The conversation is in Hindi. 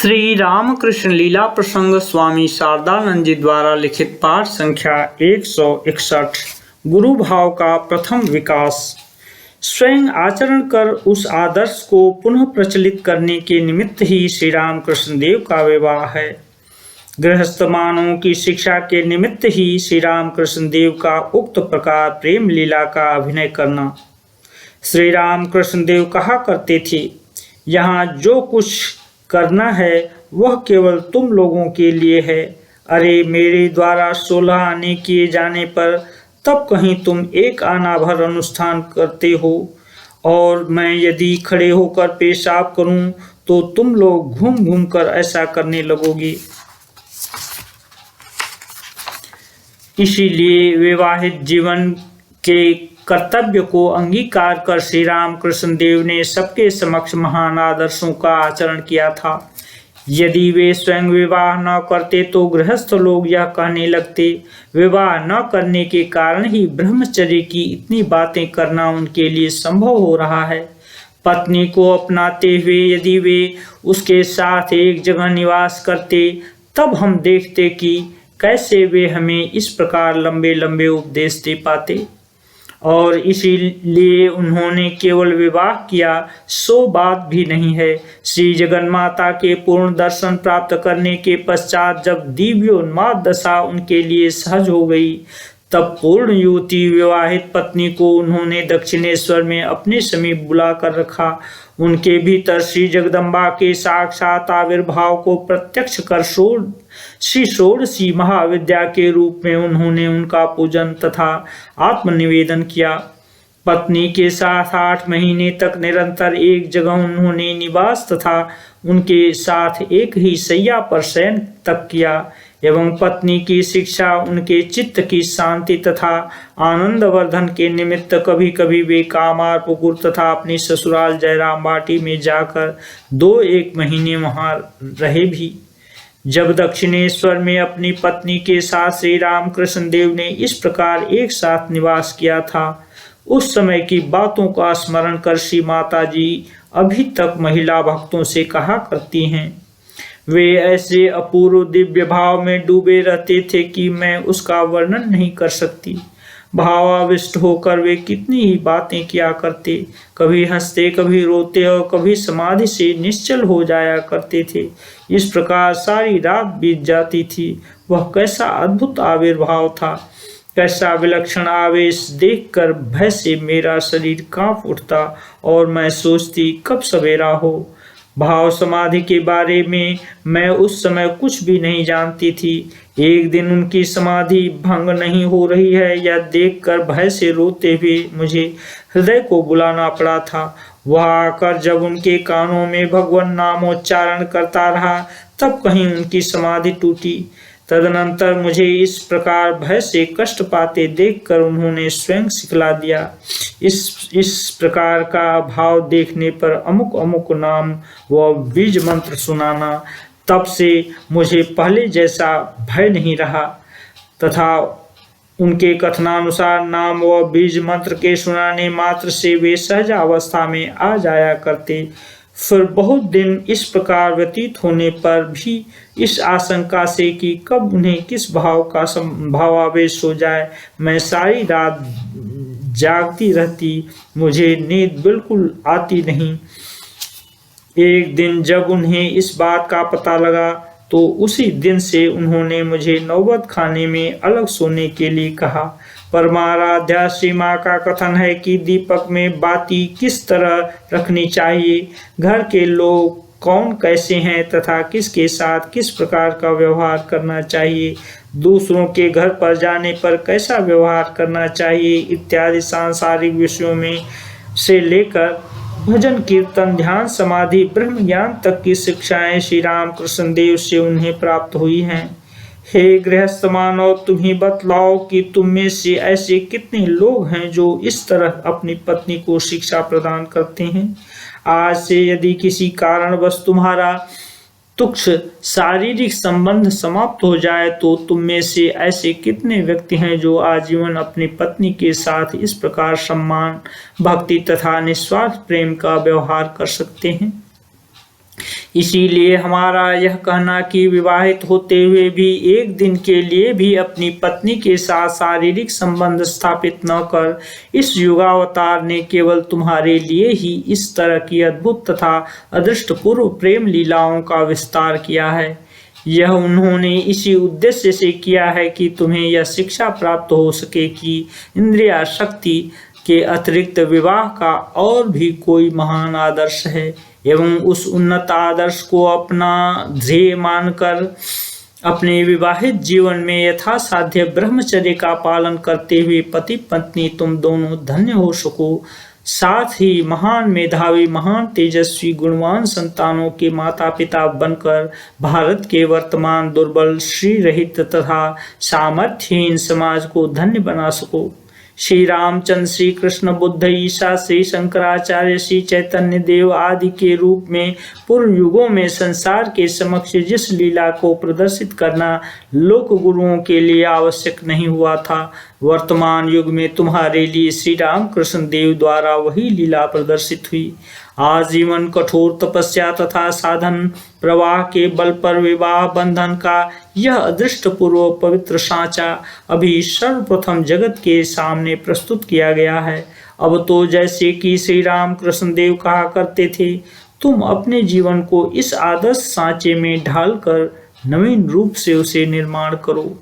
श्री रामकृष्ण लीला प्रसंग स्वामी शारदानंद जी द्वारा लिखित पाठ संख्या 161। गुरु भाव का प्रथम विकास। स्वयं आचरण कर उस आदर्श को पुनः प्रचलित करने के निमित्त ही श्री रामकृष्ण देव का विवाह है। गृहस्थ मानवों की शिक्षा के निमित्त ही श्री रामकृष्ण देव का उक्त प्रकार प्रेम लीला का अभिनय करना। श्री रामकृष्ण देव कहा करते थे, यहाँ जो कुछ करना है वह केवल तुम लोगों के लिए है। अरे मेरे द्वारा 16 आने किए जाने पर तब कहीं तुम एक आना भर अनुष्ठान करते हो और मैं यदि खड़े होकर पेशाब करूं तो तुम लोग घूम घूम कर ऐसा करने लगोगे। इसीलिए विवाहित जीवन के कर्तव्य को अंगीकार कर श्री रामकृष्ण देव ने सबके समक्ष महान आदर्शों का आचरण किया था। यदि वे स्वयं विवाह न करते तो गृहस्थ लोग यह कहने लगते, विवाह न करने के कारण ही ब्रह्मचर्य की इतनी बातें करना उनके लिए संभव हो रहा है। पत्नी को अपनाते हुए यदि वे उसके साथ एक जगह निवास करते तब हम देखते कि कैसे वे हमें इस प्रकार लंबे लंबे उपदेश दे पाते। और इसीलिए उन्होंने केवल विवाह किया सो बात भी नहीं है। श्री जगन्माता के पूर्ण दर्शन प्राप्त करने के पश्चात जब दिव्योन्माद दशा उनके लिए सहज हो गई तब पूर्ण युवती विवाहित पत्नी को उन्होंने दक्षिणेश्वर में अपने समीप बुला कर रखा। उनके भीतर श्री जगदम्बा के साक्षात आविर्भाव को प्रत्यक्ष कर श्री षोडशी महाविद्या के रूप में उन्होंने उनका पूजन तथा आत्मनिवेदन किया। पत्नी के साथ 8 महीने तक निरंतर एक जगह उन्होंने निवास तथा उनके साथ एक ही शैया पर शयन तक किया एवं पत्नी की शिक्षा, उनके चित्त की शांति तथा आनंद वर्धन के निमित्त कभी कभी वे कामारपुकुर तथा अपनी ससुराल जयराम बाटी में जाकर 2-1 महीने वहां रहे भी। जब दक्षिणेश्वर में अपनी पत्नी के साथ श्री रामकृष्ण देव ने इस प्रकार एक साथ निवास किया था, उस समय की बातों का स्मरण कर श्री माता जी अभी तक महिला भक्तों से कहा करती हैं। वे ऐसे अपूर्व दिव्य भाव में डूबे रहते थे कि मैं उसका वर्णन नहीं कर सकती। भावाविष्ट होकर वे कितनी ही बातें किया करते, कभी हंसते, कभी रोते और कभी समाधि से निश्चल हो जाया करते थे। इस प्रकार सारी रात बीत जाती थी। वह कैसा अद्भुत आविर्भाव था, कैसा विलक्षण आवेश देखकर भय से मेरा शरीर कांप उठता और मैं सोचती कब सवेरा हो। भाव समाधि के बारे में मैं उस समय कुछ भी नहीं जानती थी। एक दिन उनकी समाधि भंग नहीं हो रही है यह देखकर भय से रोते हुए मुझे हृदय को बुलाना पड़ा था। वह आकर जब उनके कानों में भगवान नामोच्चारण करता रहा तब कहीं उनकी समाधि टूटी। तदनंतर मुझे इस प्रकार भय से कष्ट पाते देखकर उन्होंने स्वयं सिखला दिया। इस प्रकार का भाव देखने पर अमुक अमुक नाम व बीज मंत्र सुनाना। तब से मुझे पहले जैसा भय नहीं रहा तथा उनके कथनानुसार नाम व बीज मंत्र के सुनाने मात्र से वे सहज अवस्था में आ जाया करते। फिर बहुत दिन इस प्रकार व्यतीत होने पर भी इस आशंका से कि कब उन्हें किस भाव का भावावेश हो जाए मैं सारी रात जागती रहती। मुझे नींद बिल्कुल आती नहीं। एक दिन जब उन्हें इस बात का पता लगा तो उसी दिन से उन्होंने मुझे नौबत खाने में अलग सोने के लिए कहा। परमाराध्या श्री माँ का कथन है कि दीपक में बाती किस तरह रखनी चाहिए, घर के लोग कौन कैसे हैं तथा किसके साथ किस प्रकार का व्यवहार करना चाहिए, दूसरों के घर पर जाने पर कैसा व्यवहार करना चाहिए इत्यादि सांसारिक विषयों में से लेकर भजन कीर्तन ध्यान समाधि ब्रह्म ज्ञान तक की शिक्षाएं श्री रामकृष्ण देव से उन्हें प्राप्त हुई हैं। हे गृहस्थ मानव, तुम ही बतलाओ कि तुम में से ऐसे कितने लोग हैं जो इस तरह अपनी पत्नी को शिक्षा प्रदान करते हैं। आज से यदि किसी कारणवश तुम्हारा तुच्छ शारीरिक संबंध समाप्त हो जाए तो तुम में से ऐसे कितने व्यक्ति हैं जो आजीवन अपनी पत्नी के साथ इस प्रकार सम्मान, भक्ति तथा निस्वार्थ प्रेम का व्यवहार कर सकते हैं। इसीलिए हमारा यह कहना कि विवाहित होते हुए भी एक दिन के लिए भी अपनी पत्नी के साथ शारीरिक संबंध स्थापित न कर इस युगावतार ने केवल तुम्हारे लिए ही इस तरह की अद्भुत तथा अदृष्टपूर्व प्रेम लीलाओं का विस्तार किया है। यह उन्होंने इसी उद्देश्य से किया है कि तुम्हें यह शिक्षा प्राप्त हो सके कि इंद्रिया शक्ति के अतिरिक्त विवाह का और भी कोई महान आदर्श है एवं उस उन्नत आदर्श को अपना ध्येय मानकर अपने विवाहित जीवन में यथासाध्य ब्रह्मचर्य का पालन करते हुए पति पत्नी तुम दोनों धन्य हो सको। साथ ही महान मेधावी, महान तेजस्वी, गुणवान संतानों के माता पिता बनकर भारत के वर्तमान दुर्बल, श्री रहित तथा सामर्थ्यहीन समाज को धन्य बना सको। श्री रामचंद्र, श्री कृष्ण, बुद्ध, ईसा, श्री शंकराचार्य, श्री चैतन्य देव आदि के रूप में पूर्व युगों में संसार के समक्ष जिस लीला को प्रदर्शित करना लोक गुरुओं के लिए आवश्यक नहीं हुआ था, वर्तमान युग में तुम्हारे लिए श्री राम कृष्ण देव द्वारा वही लीला प्रदर्शित हुई। आजीवन कठोर तपस्या तथा साधन प्रवाह के बल पर विवाह बंधन का यह अदृष्टपूर्व पवित्र सांचा अभी सर्वप्रथम जगत के सामने प्रस्तुत किया गया है। अब तो जैसे कि श्री राम कृष्ण देव कहा करते थे, तुम अपने जीवन को इस आदर्श सांचे में ढालकर नवीन रूप से उसे निर्माण करो।